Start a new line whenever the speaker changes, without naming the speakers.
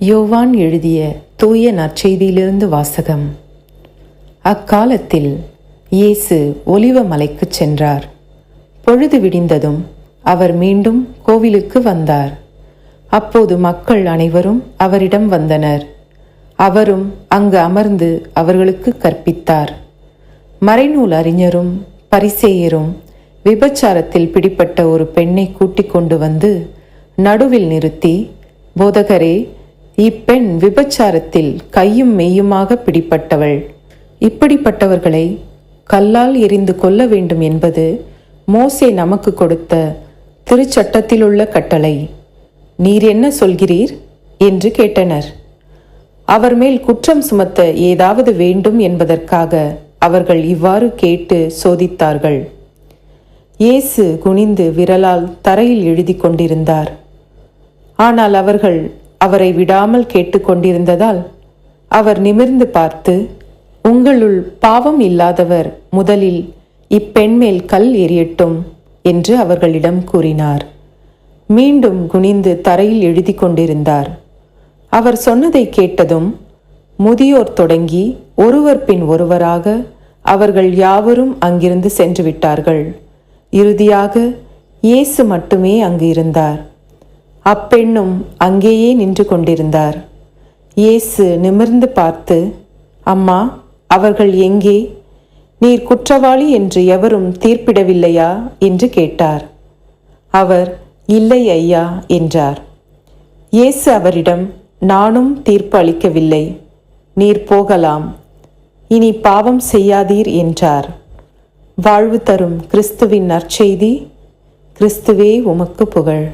யோவான் எழுதிய தூய நற்செய்தியிலிருந்து வாசகம். அக்காலத்தில் இயேசு ஒலிவ மலைக்குச் சென்றார். பொழுது விடிந்ததும் அவர் மீண்டும் கோவிலுக்கு வந்தார். அப்போது மக்கள் அனைவரும் அவரிடம் வந்தனர். அவரும் அங்கு அமர்ந்து அவர்களுக்கு கற்பித்தார். மறைநூல் அறிஞரும் பரிசேயரும் விபச்சாரத்தில் பிடிப்பட்ட ஒரு பெண்ணை கூட்டிக் கொண்டு வந்து நடுவில் நிறுத்தி, போதகரே, இப்பெண் விபச்சாரத்தில் கையும் மெய்யுமாக பிடிப்பட்டவள். இப்படிப்பட்டவர்களை கல்லால் எறிந்து கொல்ல வேண்டும் என்பது மோசே நமக்கு கொடுத்த திருச்சட்டத்திலுள்ள கட்டளை. நீர் என்ன சொல்கிறீர் என்று கேட்டனர். அவர் மேல் குற்றம் சுமத்த ஏதாவது வேண்டும் என்பதற்காக அவர்கள் இவ்வாறு கேட்டு சோதித்தார்கள். இயேசு குனிந்து விரலால் தரையில் எழுதி கொண்டிருந்தார். ஆனால் அவர்கள் அவரை விடாமல் கேட்டுக்கொண்டிருந்ததால் அவர் நிமிர்ந்து பார்த்து, உங்களுள் பாவம் இல்லாதவர் முதலில் இப்பெண் மேல் கல் எறியட்டும் என்று அவர்களிடம் கூறினார். மீண்டும் குனிந்து தரையில் எழுதி கொண்டிருந்தார். அவர் சொன்னதை கேட்டதும் முதியோர் தொடங்கி ஒருவர் பின் ஒருவராக அவர்கள் யாவரும் அங்கிருந்து சென்று விட்டார்கள். இறுதியாக இயேசு மட்டுமே அங்கு இருந்தார். அப்பெண்ணும் அங்கேயே நின்று கொண்டிருந்தார். இயேசு நிமிர்ந்து பார்த்து, அம்மா, அவர்கள் எங்கே? நீர் குற்றவாளி என்று எவரும் தீர்ப்பிடவில்லையா என்று கேட்டார். அவர், இல்லை ஐயா என்றார். இயேசு அவரிடம், நானும் தீர்ப்பு அளிக்கவில்லை, நீர் போகலாம், இனி பாவம் செய்யாதீர் என்றார். வாழ்வு தரும் கிறிஸ்துவின் நற்செய்தி. கிறிஸ்துவே உமக்கு புகழ்.